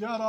11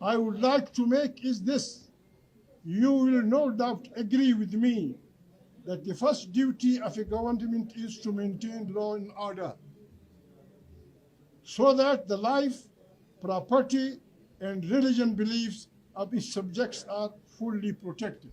I would like to make is this: you will no doubt agree with me that the first duty of a government is to maintain law and order, so that the life, property, and religion beliefs of its subjects are fully protected.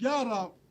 11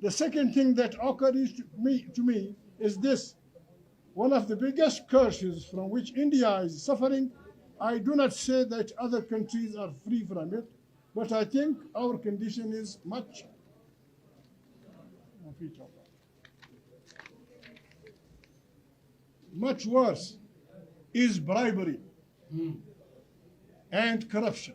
the second thing that occurs to me is this: one of the biggest curses from which India is suffering. I do not say that other countries are free from it, but I think our condition is much worse, is bribery and corruption.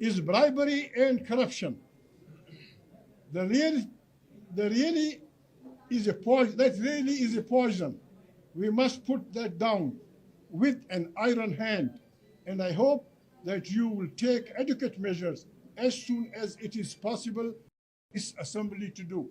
is bribery and corruption. That really is a poison. We must put that down with an iron hand, and I hope that you will take adequate measures as soon as it is possible this assembly to do.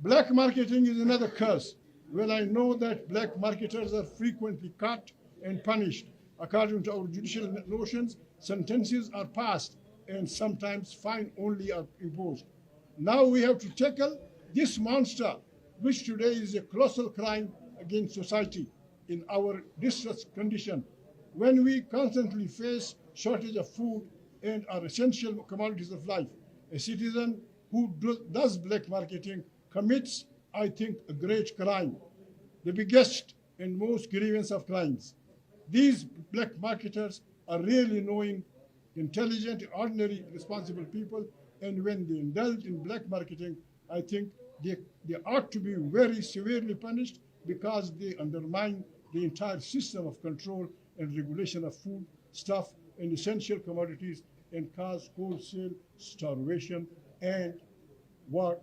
Black marketing is another curse. Well, I know that black marketers are frequently caught and punished. According to our judicial notions, sentences are passed and sometimes fine only are imposed. Now we have to tackle this monster, which today is a colossal crime against society in our distressed condition, when we constantly face shortage of food and our essential commodities of life. A citizen who does black marketing commits, I think, a great crime, the biggest and most grievous of crimes. These black marketers are really knowing, intelligent, ordinary, responsible people, and when they indulge in black marketing, I think they ought to be very severely punished because they undermine the entire system of control and regulation of food, stuff, and essential commodities and cause wholesale starvation and what.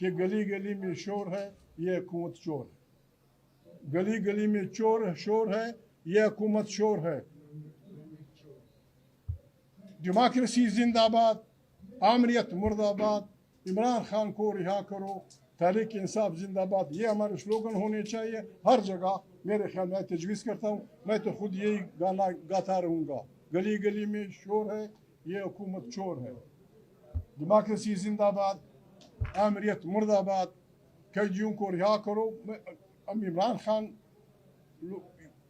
کہ گلی گلی میں شور ہے یہ حکومت چور ہے، گلی گلی میں شور ہے یہ حکومت شور ہے۔ ڈیموکریسی زندہ باد، آمریت مرد آباد، عمران خان کو رہا کرو، تحریک انصاف زندہ باد، یہ ہمارے سلوگن ہونے چاہیے ہر جگہ۔ میرے خیال میں تجویز کرتا ہوں، میں تو خود یہی گانا گاتا رہوں گا، گلی گلی میں شور ہے یہ حکومت چور ہے۔ ڈیموکریسی زندہ باد، آمریت مرد آباد، قیدیوں کو رہا کرو۔ اب عمران خان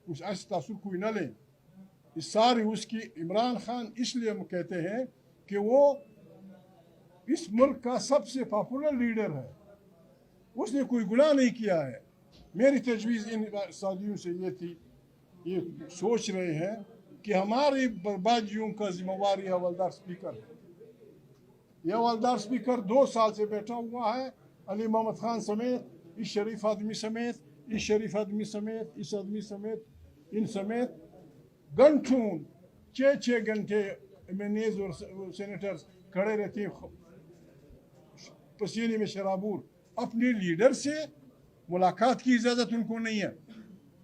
کچھ ایسا تاثر کوئی نہ لیں، اس ساری اس کی عمران خان اس لیے ہم کہتے ہیں کہ وہ اس ملک کا سب سے پاپولر لیڈر ہے، اس نے کوئی گناہ نہیں کیا ہے۔ میری تجویز ان ساتھیوں سے یہ تھی، یہ سوچ رہے ہیں کہ ہماری بربادیوں کا ذمہ وار یہ حوالدار اسپیکر ہے۔ یہ حوالدار اسپیکر 2 سال سے بیٹھا ہوا ہے، علی محمد خان سمیت، اس شریف آدمی سمیت، اس شریف آدمی سمیت، اس آدمی سمیت، ان سمیت گھنٹوں 6 گھنٹے ایم این ایز اور سینیٹرز کھڑے رہتے ہیں پسینے میں شرابور۔ اپنے لیڈر سے ملاقات کی اجازت ان کو نہیں ہے،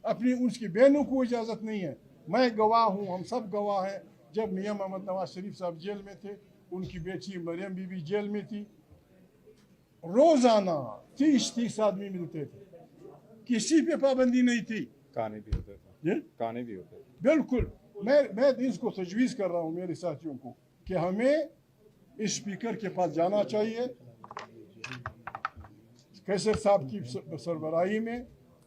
اپنی ان کی بہنوں کو اجازت نہیں ہے۔ میں گواہ ہوں، ہم سب گواہ ہیں، جب میاں محمد نواز شریف صاحب جیل میں تھے، ان کی بیٹی مریم بی بی جیل میں تھی، روزانہ 30 آدمی ملتے تھے، کسی پہ پابندی نہیں تھی۔ کانے بھی ہوتے تھے، کانے بھی ہوتے تھے۔ بالکل، میں اس کو تجویز کر رہا ہوں میرے ساتھیوں کو کہ ہمیں اسپیکر کے پاس جانا چاہیے، کیسر صاحب کی سربراہی میں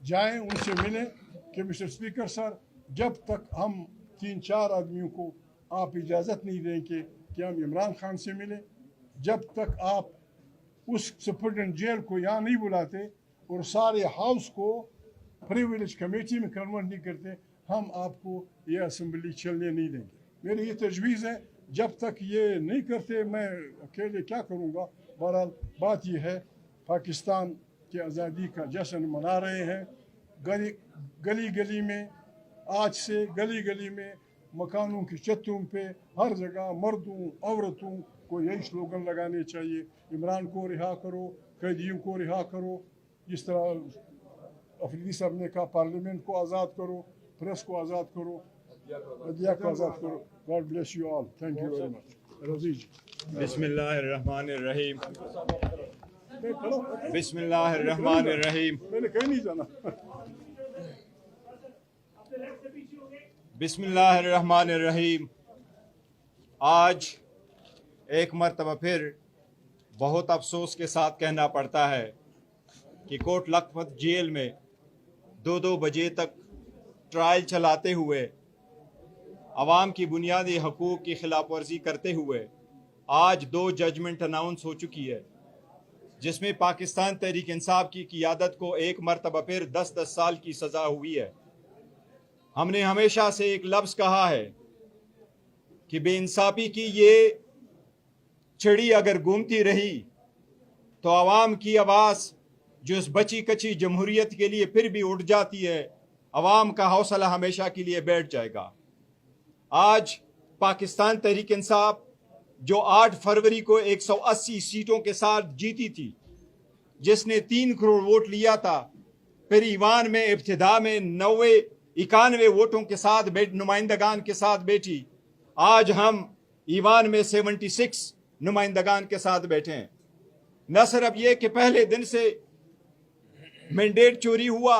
جائیں، ان سے ملیں کہ مسٹر اسپیکر سر، جب تک ہم 3-4 آدمیوں کو آپ اجازت نہیں دیں کہ ہم عمران خان سے ملیں، جب تک آپ اس سپرڈنٹ جیل کو یہاں نہیں بلاتے اور سارے ہاؤس کو پریویلیج کمیٹی میں کنورٹ نہیں کرتے، ہم آپ کو یہ اسمبلی چلنے نہیں دیں گے۔ میری یہ تجویز ہے، جب تک یہ نہیں کرتے میں اکیلے کیا کروں گا۔ بہرحال بات یہ ہے، پاکستان کی آزادی کا جشن منا رہے ہیں، گلی گلی میں، آج سے گلی گلی میں، مکانوں کی چھتوں پہ، ہر جگہ مردوں عورتوں کو یہی سلوگن لگانے چاہیے، عمران کو رہا کرو، قیدیوں کو رہا کرو، جس طرح افریدی صاحب نے کہا پارلیمنٹ کو آزاد کرو، پریس کو آزاد کرو، میڈیا کو آزاد کرو۔ God bless you all, thank you very much. رضی جی۔ بسم اللہ الرحمن الرحیم، بسم اللہ الرحمن الرحیم، میں نے کہیں نہیں جانا۔ بسم اللہ الرحمن الرحیم۔ آج ایک مرتبہ پھر بہت افسوس کے ساتھ کہنا پڑتا ہے کہ کوٹ لکھپت جیل میں 2 بجے تک ٹرائل چلاتے ہوئے، عوام کی بنیادی حقوق کی خلاف ورزی کرتے ہوئے آج 2 ججمنٹ اناؤنس ہو چکی ہے، جس میں پاکستان تحریک انصاف کی قیادت کو ایک مرتبہ پھر 10 سال کی سزا ہوئی ہے۔ ہم نے ہمیشہ سے ایک لفظ کہا ہے کہ بے انصافی کی یہ چھڑی اگر گھومتی رہی تو عوام کی آواز جو اس بچی کچی جمہوریت کے لیے پھر بھی اٹھ جاتی ہے، عوام کا حوصلہ ہمیشہ کے لیے بیٹھ جائے گا۔ آج پاکستان تحریک انصاف جو 8 فروری کو 180 سیٹوں کے ساتھ جیتی تھی، جس نے 3 کروڑ ووٹ لیا تھا، پھر ایوان میں ابتدا میں 91 ووٹوں کے ساتھ نمائندگان کے ساتھ بیٹھی، آج ہم ایوان میں 76 نمائندگان کے ساتھ بیٹھے ہیں۔ نہ صرف یہ کہ پہلے دن سے مینڈیٹ چوری ہوا،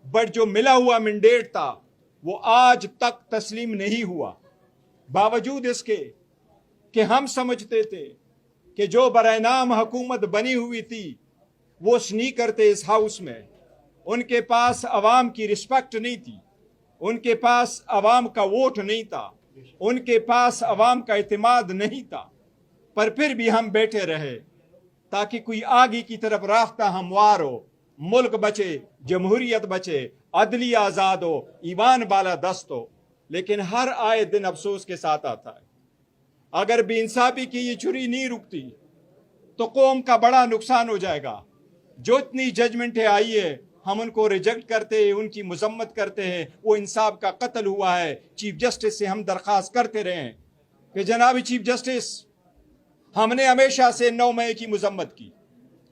بٹ جو ملا ہوا مینڈیٹ تھا وہ آج تک تسلیم نہیں ہوا، باوجود اس کے کہ ہم سمجھتے تھے کہ جو برائے نام حکومت بنی ہوئی تھی وہ سنیکر تھے اس ہاؤس میں، ان کے پاس عوام کی رسپیکٹ نہیں تھی، ان کے پاس عوام کا ووٹ نہیں تھا، ان کے پاس عوام کا اعتماد نہیں تھا، پر پھر بھی ہم بیٹھے رہے تاکہ کوئی آگے کی طرف راستہ ہموار ہو، ملک بچے، جمہوریت بچے، عدلیہ آزاد ہو، ایوان بالا دست ہو۔ لیکن ہر آئے دن افسوس کے ساتھ آتا ہے، اگر بے انصافی کی یہ چھری نہیں رکتی تو قوم کا بڑا نقصان ہو جائے گا۔ جو اتنی ججمنٹیں آئی ہے ہم ان کو ریجیکٹ کرتے ہیں، ان کی مذمت کرتے ہیں، وہ انصاف کا قتل ہوا ہے۔ چیف جسٹس سے ہم درخواست کرتے رہے ہیں کہ جناب چیف جسٹس، ہم نے ہمیشہ سے 9 مئی کی مذمت کی،